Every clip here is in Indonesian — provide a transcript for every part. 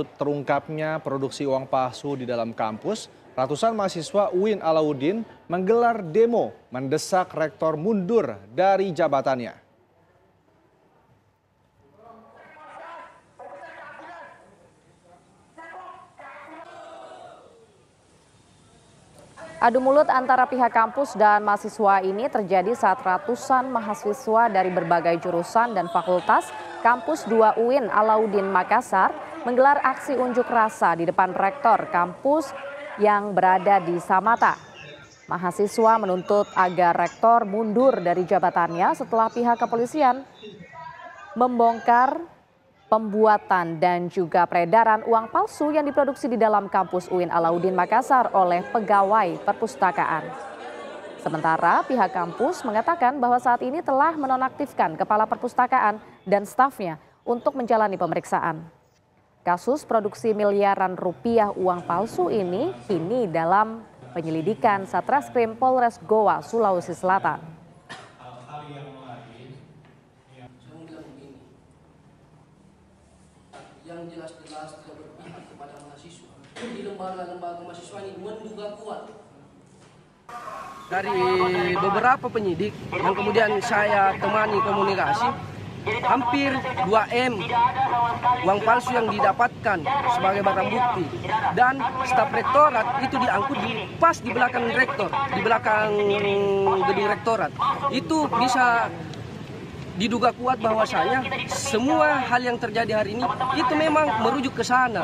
Terungkapnya produksi uang palsu di dalam kampus, ratusan mahasiswa UIN Alauddin menggelar demo mendesak rektor mundur dari jabatannya. Adu mulut antara pihak kampus dan mahasiswa ini terjadi saat ratusan mahasiswa dari berbagai jurusan dan fakultas kampus 2 UIN Alauddin Makassar menggelar aksi unjuk rasa di depan rektor kampus yang berada di Samata. Mahasiswa menuntut agar rektor mundur dari jabatannya setelah pihak kepolisian membongkar pembuatan dan juga peredaran uang palsu yang diproduksi di dalam kampus UIN Alauddin Makassar oleh pegawai perpustakaan. Sementara pihak kampus mengatakan bahwa saat ini telah menonaktifkan kepala perpustakaan dan stafnya untuk menjalani pemeriksaan. Kasus produksi miliaran rupiah uang palsu ini kini dalam penyelidikan Satreskrim Polres Goa, Sulawesi Selatan. Yang jelas-jelas tidak berpihak kepada mahasiswa. Di lembaga-lembaga mahasiswa ini menduga kuat. Dari beberapa penyidik yang kemudian saya temani komunikasi, hampir 2M uang palsu yang didapatkan sebagai barang bukti. Dan staf rektorat itu diangkut pas di belakang rektor, di belakang gedung rektorat. Itu bisa diduga kuat bahwasanya semua hal yang terjadi hari ini itu memang merujuk ke sana.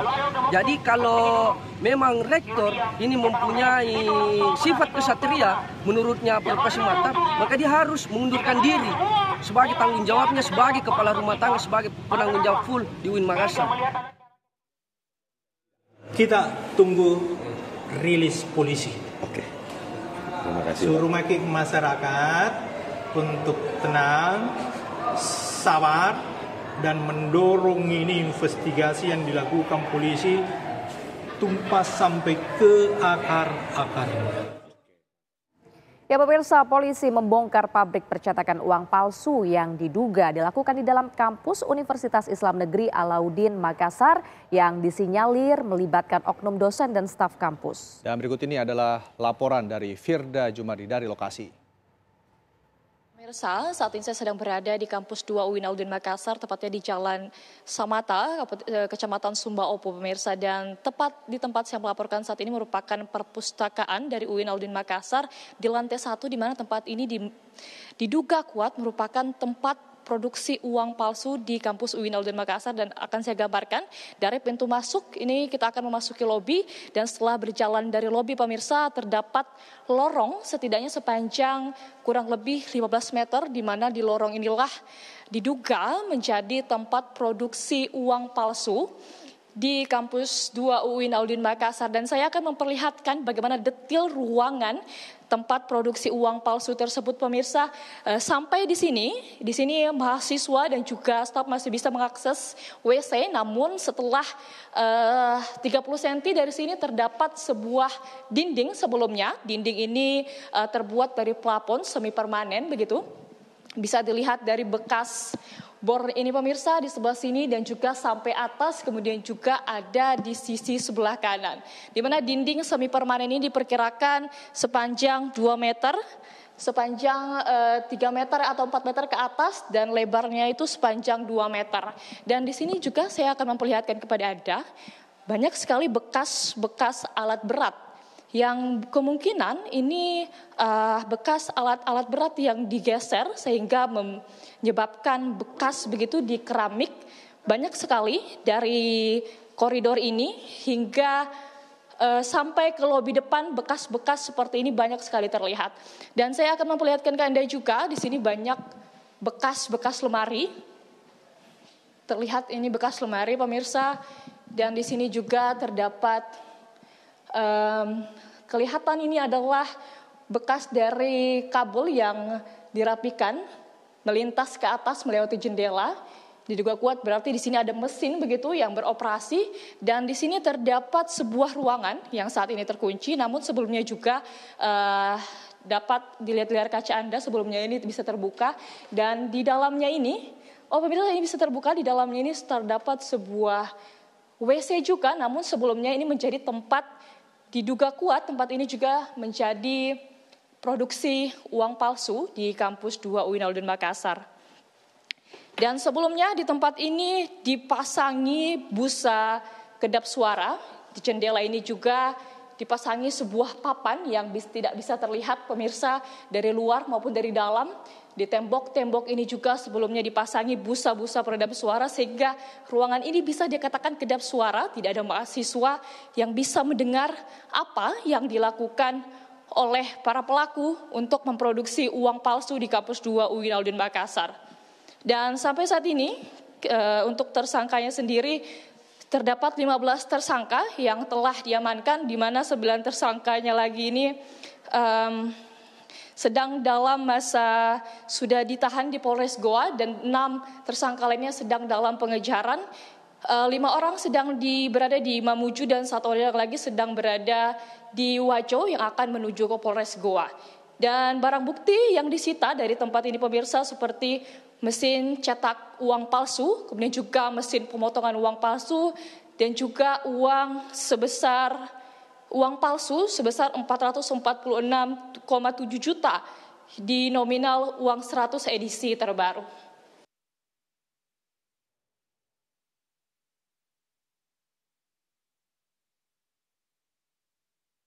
Jadi kalau memang rektor ini mempunyai sifat kesatria menurutnya Profesor Mata, maka dia harus mengundurkan diri sebagai tanggung jawabnya sebagai kepala rumah tangga, sebagai penanggung jawab full di UIN Makassar. Kita tunggu rilis polisi. Oke. Terima kasih. Suruh masyarakat untuk tenang, sabar, dan mendorong ini investigasi yang dilakukan polisi tumpas sampai ke akar-akarnya. Ya pemirsa, polisi membongkar pabrik percetakan uang palsu yang diduga dilakukan di dalam kampus Universitas Islam Negeri Alauddin Makassar yang disinyalir melibatkan oknum dosen dan staf kampus. Dan berikut ini adalah laporan dari Firda Jumadi dari lokasi. Pemirsa, saat ini saya sedang berada di kampus 2 UIN Alauddin Makassar, tepatnya di Jalan Samata, Kecamatan Sumba Opo, pemirsa. Dan tepat di tempat saya melaporkan saat ini merupakan perpustakaan dari UIN Alauddin Makassar di lantai 1, di mana tempat ini diduga kuat merupakan tempat produksi uang palsu di kampus UIN Alauddin Makassar. Dan akan saya gambarkan dari pintu masuk ini kita akan memasuki lobi, dan setelah berjalan dari lobi pemirsa terdapat lorong setidaknya sepanjang kurang lebih 15 meter, di mana di lorong inilah diduga menjadi tempat produksi uang palsu di kampus 2 UIN Alauddin Makassar. Dan saya akan memperlihatkan bagaimana detail ruangan tempat produksi uang palsu tersebut pemirsa. Sampai di sini mahasiswa dan juga staf masih bisa mengakses WC, namun setelah 30 cm dari sini terdapat sebuah dinding sebelumnya. Dinding ini terbuat dari plafon semi permanen begitu. Bisa dilihat dari bekas bor ini pemirsa di sebelah sini dan juga sampai atas, kemudian juga ada di sisi sebelah kanan. Di mana dinding semi permanen ini diperkirakan sepanjang 2 meter, sepanjang 3 meter atau 4 meter ke atas, dan lebarnya itu sepanjang 2 meter. Dan di sini juga saya akan memperlihatkan kepada Anda banyak sekali bekas-bekas alat berat yang kemungkinan ini bekas alat-alat berat yang digeser sehingga menyebabkan bekas begitu di keramik. Banyak sekali dari koridor ini hingga sampai ke lobi depan, bekas-bekas seperti ini banyak sekali terlihat. Dan saya akan memperlihatkan ke Anda juga di sini banyak bekas-bekas lemari. Terlihat ini bekas lemari pemirsa, dan di sini juga terdapat kelihatan ini adalah bekas dari kabel yang dirapikan melintas ke atas melewati jendela. Diduga kuat berarti di sini ada mesin begitu yang beroperasi, dan di sini terdapat sebuah ruangan yang saat ini terkunci, namun sebelumnya juga dapat dilihat layar kaca Anda, sebelumnya ini bisa terbuka, dan di dalamnya ini, pemirsa, ini bisa terbuka, di dalamnya ini terdapat sebuah WC juga, namun sebelumnya ini menjadi tempat diduga kuat tempat ini juga menjadi produksi uang palsu di kampus 2 UIN Alauddin Makassar. Dan sebelumnya di tempat ini dipasangi busa kedap suara, di jendela ini juga dipasangi sebuah papan yang tidak bisa terlihat pemirsa dari luar maupun dari dalam. Di tembok-tembok ini juga sebelumnya dipasangi busa-busa peredam suara sehingga ruangan ini bisa dikatakan kedap suara, tidak ada mahasiswa yang bisa mendengar apa yang dilakukan oleh para pelaku untuk memproduksi uang palsu di kampus 2 UIN Alauddin Makassar. Dan sampai saat ini untuk tersangkanya sendiri terdapat 15 tersangka yang telah diamankan, di mana 9 tersangkanya lagi ini sedang dalam masa sudah ditahan di Polres Goa dan 6 tersangka lainnya sedang dalam pengejaran. 5 orang sedang berada di Mamuju dan 1 orang lagi sedang berada di Wajo yang akan menuju ke Polres Goa. Dan barang bukti yang disita dari tempat ini pemirsa seperti mesin cetak uang palsu, kemudian juga mesin pemotongan uang palsu dan juga uang palsu sebesar 446,7 juta di nominal uang 100 edisi terbaru.